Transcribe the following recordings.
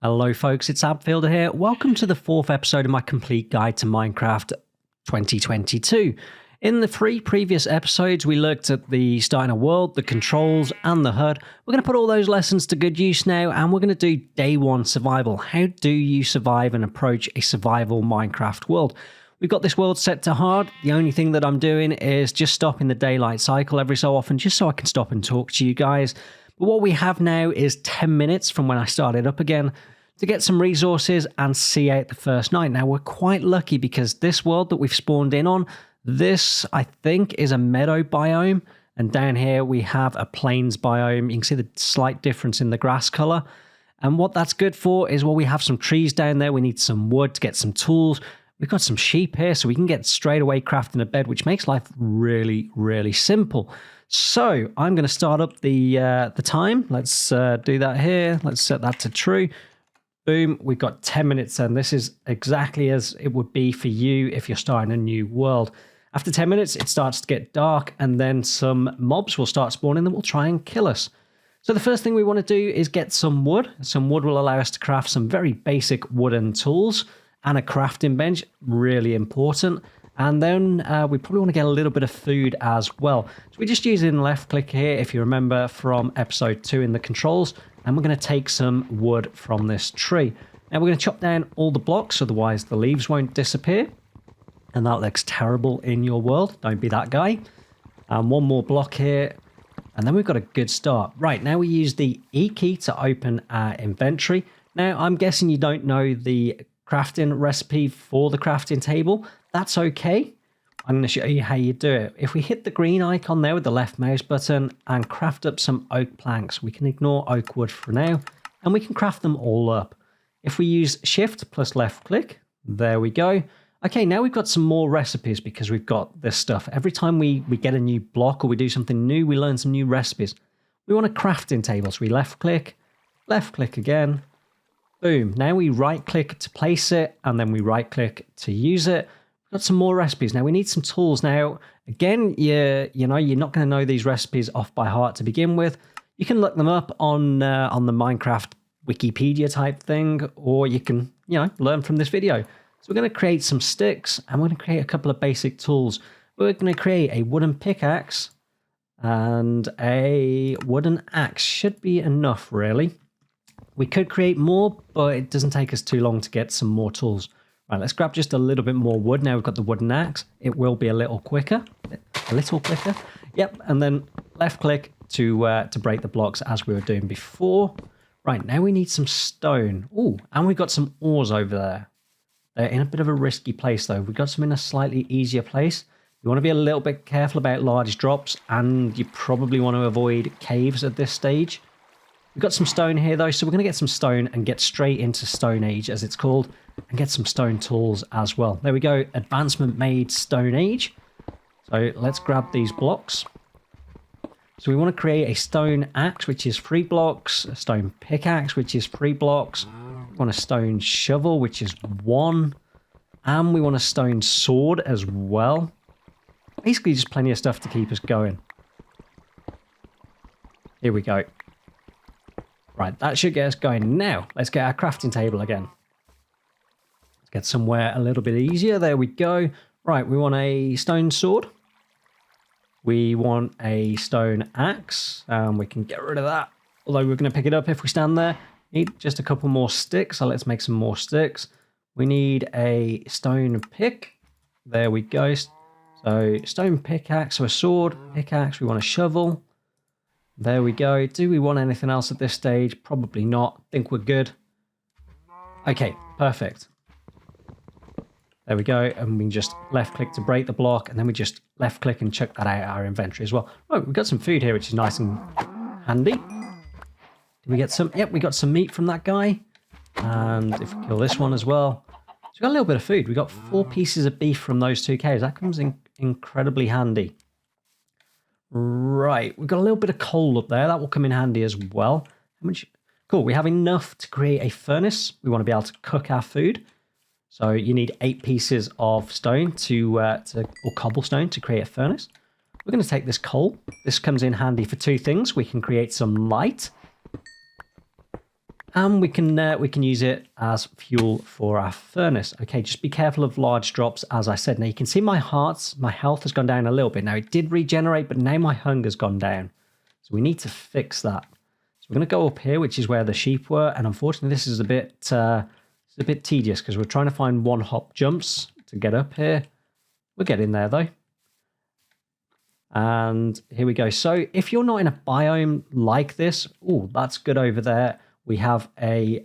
Hello folks, it's Abfielder here. Welcome to the fourth episode of my complete guide to Minecraft 2022. In the three previous episodes, we looked at the starting a world, the controls, and the HUD. We're going to put all those lessons to good use now, and we're going to do day one survival. How do you survive and approach a survival Minecraft world? We've got this world set to hard. The only thing that I'm doing is just stopping the daylight cycle every so often, just so I can stop and talk to you guys. But what we have now is 10 minutes from when I started up again to get some resources and see out the first night. Now, we're quite lucky because this world that we've spawned in on, this, I think, is a meadow biome. And down here, we have a plains biome. You can see the slight difference in the grass color. And what that's good for is, well, we have some trees down there. We need some wood to get some tools. We've got some sheep here, so we can get straight away crafting a bed, which makes life really, really simple. So I'm going to start up the time. Let's do that here. Let's set that to true. Boom, we've got 10 minutes and this is exactly as it would be for you if you're starting a new world. After 10 minutes, it starts to get dark and then some mobs will start spawning that will try and kill us. So the first thing we want to do is get some wood. Some wood will allow us to craft some very basic wooden tools and a crafting bench, really important. And then we probably want to get a little bit of food as well. So we're just using left click here, if you remember from episode 2 in the controls. And we're going to take some wood from this tree. Now we're going to chop down all the blocks, otherwise the leaves won't disappear. And that looks terrible in your world. Don't be that guy. And one more block here. And then we've got a good start. Right, now we use the E key to open our inventory. Now, I'm guessing you don't know the crafting recipe for the crafting table. That's okay. I'm going to show you how you do it. If we hit the green icon there with the left mouse button and craft up some oak planks, we can ignore oak wood for now, and we can craft them all up. If we use shift plus left click, there we go. Okay, now we've got some more recipes because we've got this stuff. Every time we get a new block or we do something new, we learn some new recipes. We want a crafting table, so we left click again. Boom. Now we right click to place it, and then we right click to use it. Got some more recipes. Now we need some tools. Now, again, you're not going to know these recipes off by heart to begin with. You can look them up on the Minecraft Wikipedia type thing, or you can, learn from this video. So we're going to create some sticks, and we're going to create a couple of basic tools. We're going to create a wooden pickaxe, and a wooden axe should be enough, really. We could create more, but it doesn't take us too long to get some more tools. Right, let's grab just a little bit more wood. Now we've got the wooden axe. It will be a little quicker. Yep, and then left click to break the blocks as we were doing before. Right, now we need some stone. Oh, and we've got some ores over there. They're in a bit of a risky place though. We've got some in a slightly easier place. You want to be a little bit careful about large drops, and you probably want to avoid caves at this stage. We've got some stone here though, so we're going to get some stone and get straight into Stone Age, as it's called, and get some stone tools as well. There we go, advancement made Stone Age. So let's grab these blocks. So we want to create a stone axe, which is 3 blocks, a stone pickaxe, which is 3 blocks. We want a stone shovel, which is 1, and we want a stone sword as well. Basically just plenty of stuff to keep us going. Here we go. Right, that should get us going. Now, let's get our crafting table again. Let's get somewhere a little bit easier. There we go. Right, we want a stone sword. We want a stone axe. We can get rid of that. Although we're going to pick it up if we stand there. Need just a couple more sticks. So let's make some more sticks. We need a stone pick. There we go. So stone pickaxe, so a sword, pickaxe. We want a shovel. There we go. Do we want anything else at this stage? Probably not. Think we're good. Okay, perfect. There we go. And we can just left click to break the block, and then we just left click and chuck that out of our inventory as well. Oh, we've got some food here, which is nice and handy. Did we get some? Yep, we got some meat from that guy. And if we kill this one as well. So we got a little bit of food. We got 4 pieces of beef from those 2 caves. That comes in incredibly handy. Right, we've got a little bit of coal up there. That will come in handy as well. How much? Cool, we have enough to create a furnace. We want to be able to cook our food. So you need 8 pieces of stone or cobblestone to create a furnace. We're going to take this coal. This comes in handy for 2 things. We can create some light. And we can use it as fuel for our furnace. Okay, just be careful of large drops, as I said. Now you can see my health has gone down a little bit. Now it did regenerate, but now my hunger's gone down. So we need to fix that. So we're going to go up here, which is where the sheep were. And unfortunately, this is a bit tedious because we're trying to find one hop jumps to get up here. We'll get in there though. And here we go. So if you're not in a biome like this, oh, that's good over there. We have a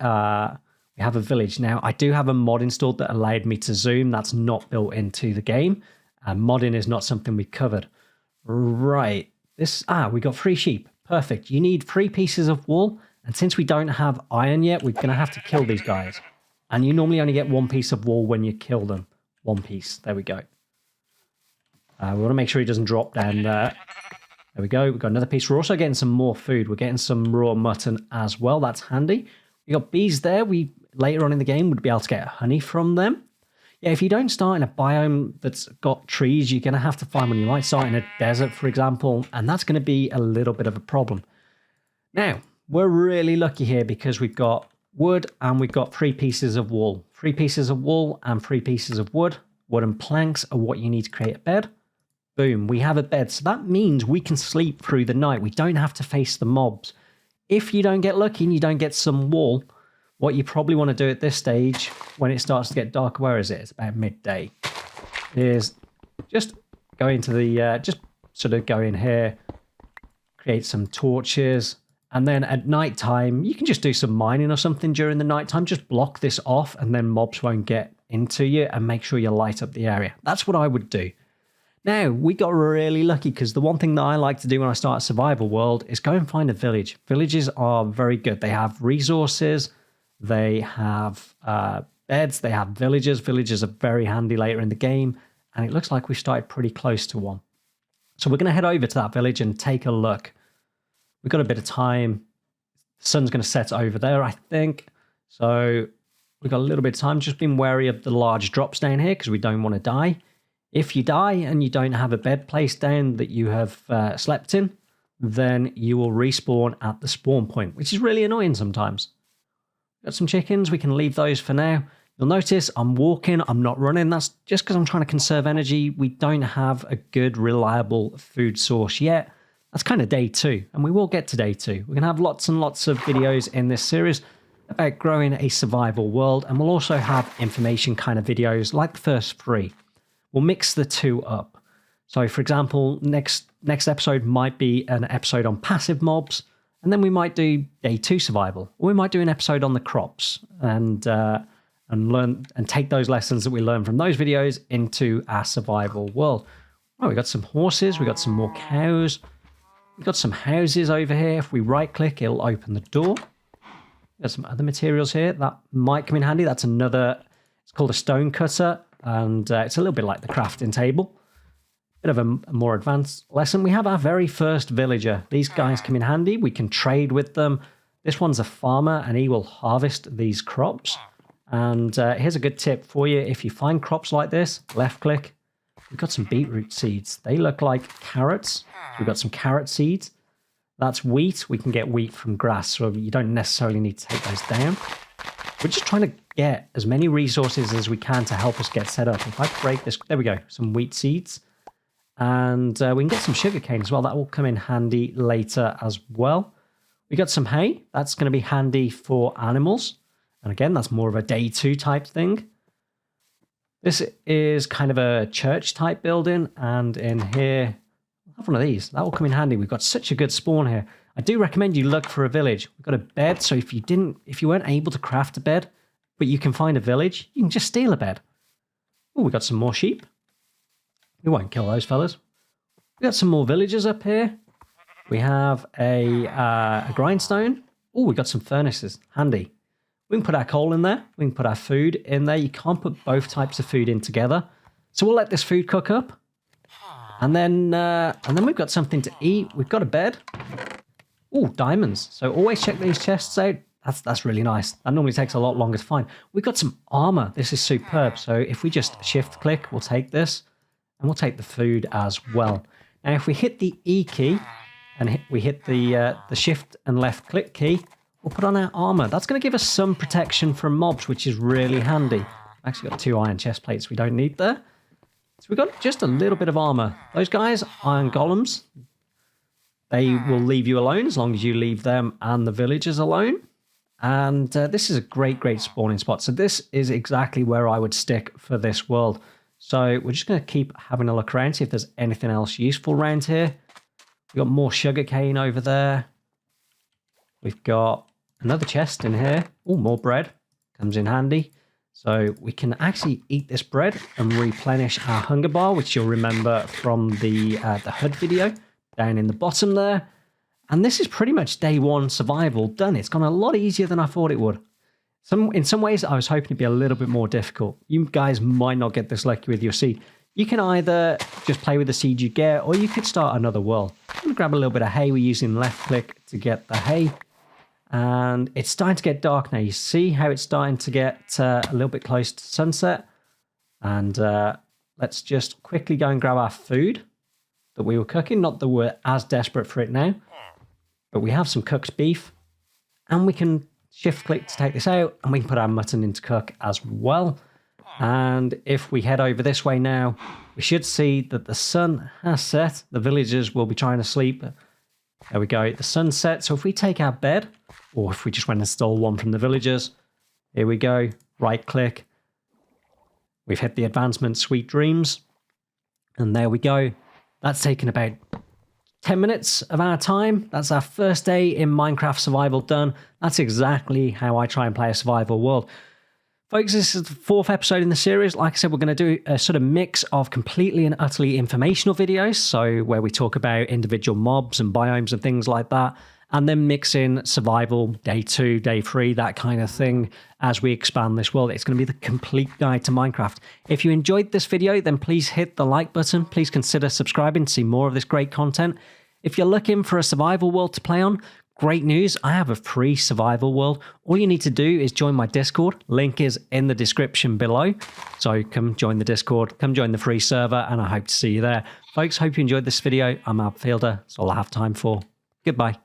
village. Now, I do have a mod installed that allowed me to zoom. That's not built into the game. Modding is not something we covered. Right. We got 3 sheep. Perfect. You need 3 pieces of wool. And since we don't have iron yet, we're going to have to kill these guys. And you normally only get 1 piece of wool when you kill them. 1 piece. There we go. We want to make sure he doesn't drop down there. There we go. We've got another piece. We're also getting some more food. We're getting some raw mutton as well. That's handy. We got bees there. We later on in the game would be able to get honey from them. Yeah, if you don't start in a biome that's got trees, you're going to have to find one. You might start in a desert, for example, and that's going to be a little bit of a problem. Now, we're really lucky here because we've got wood and we've got 3 pieces of wool. 3 pieces of wool and 3 pieces of wood. Wooden planks are what you need to create a bed. Boom, we have a bed. So that means we can sleep through the night. We don't have to face the mobs. If you don't get lucky and you don't get some wool, what you probably want to do at this stage, when it starts to get dark, where is it? It's about midday. Is just go into the, just sort of go in here, create some torches. And then at night time, you can just do some mining or something during the night time. Just block this off and then mobs won't get into you, and make sure you light up the area. That's what I would do. Now, we got really lucky because the one thing that I like to do when I start a survival world is go and find a village. Villages are very good. They have resources, they have beds, they have villages. Villages are very handy later in the game, and it looks like we started pretty close to one. So we're going to head over to that village and take a look. We've got a bit of time. The sun's going to set over there, I think. So we've got a little bit of time. Just being wary of the large drops down here because we don't want to die. If you die and you don't have a bed placed down that you have slept in, then you will respawn at the spawn point, which is really annoying sometimes. Got some chickens. We can leave those for now. You'll notice I'm walking. I'm not running. That's just because I'm trying to conserve energy. We don't have a good, reliable food source yet. That's kind of day 2, and we will get to day 2. We're going to have lots and lots of videos in this series about growing a survival world, and we'll also have information kind of videos like the first 3. We'll mix the 2 up. So, for example, next episode might be an episode on passive mobs, and then we might do day 2 survival, or we might do an episode on the crops and learn and take those lessons that we learn from those videos into our survival world. Oh, we got some horses, we got some more cows, we got some houses over here. If we right-click, it'll open the door. Got some other materials here that might come in handy. That's another. It's called a stone cutter. And it's a little bit like the crafting table. Bit of a more advanced lesson. We have our very first villager. These guys come in handy. We can trade with them. This one's a farmer, and he will harvest these crops. And here's a good tip for you. If you find crops like this, left click. We've got some beetroot seeds. They look like carrots. We've got some carrot seeds. That's wheat. We can get wheat from grass, so you don't necessarily need to take those down. We're just trying to get as many resources as we can to help us get set up. If I break this, there we go, some wheat seeds. And we can get some sugarcane as well. That will come in handy later as well. We got some hay. That's going to be handy for animals. And again, that's more of a day 2 type thing. This is kind of a church type building. And in here, I'll have one of these. That will come in handy. We've got such a good spawn here. I do recommend you look for a village. We've got a bed, so if you weren't able to craft a bed, but you can find a village, you can just steal a bed. Oh, we got some more sheep. We won't kill those fellas. We got some more villagers up here. We have a grindstone. Oh, we got some furnaces. Handy. We can put our coal in there. We can put our food in there. You can't put both types of food in together. So we'll let this food cook up. And then we've got something to eat. We've got a bed. Oh, diamonds. So always check these chests out. That's really nice. That normally takes a lot longer to find. We've got some armor. This is superb. So if we just shift click, we'll take this and we'll take the food as well. Now, if we hit the E key and we hit the shift and left click key, we'll put on our armor. That's going to give us some protection from mobs, which is really handy. Actually got 2 iron chest plates we don't need there. So we've got just a little bit of armor. Those guys, iron golems, they will leave you alone as long as you leave them and the villagers alone. And this is a great spawning spot. So this is exactly where I would stick for this world. So we're just going to keep having a look around, see if there's anything else useful around here. We've got more sugarcane over there. We've got another chest in here. Oh, more bread. Comes in handy. So we can actually eat this bread and replenish our hunger bar, which you'll remember from the HUD video down in the bottom there. And this is pretty much day 1 survival done. It's gone a lot easier than I thought it would. In some ways, I was hoping it'd be a little bit more difficult. You guys might not get this lucky with your seed. You can either just play with the seed you get, or you could start another world. I'm going to grab a little bit of hay. We're using left click to get the hay. And it's starting to get dark now. You see how it's starting to get a little bit close to sunset. And let's just quickly go and grab our food that we were cooking. Not that we're as desperate for it now. But we have some cooked beef. And we can shift click to take this out. And we can put our mutton into cook as well. And if we head over this way now, we should see that the sun has set. The villagers will be trying to sleep. There we go. The sun set. So if we take our bed, or if we just went and stole one from the villagers, here we go. Right click. We've hit the advancement Sweet Dreams. And there we go. That's taken about 10 minutes of our time. That's our first day in Minecraft Survival done. That's exactly how I try and play a survival world. Folks, this is the 4th episode in the series. Like I said, we're going to do a sort of mix of completely and utterly informational videos. So where we talk about individual mobs and biomes and things like that. And then mix in survival, day 2, day 3, that kind of thing as we expand this world. It's going to be the complete guide to Minecraft. If you enjoyed this video, then please hit the like button. Please consider subscribing to see more of this great content. If you're looking for a survival world to play on, great news, I have a free survival world. All you need to do is join my Discord. Link is in the description below. So come join the Discord, come join the free server, and I hope to see you there. Folks, hope you enjoyed this video. I'm Outfielder. That's all I have time for. Goodbye.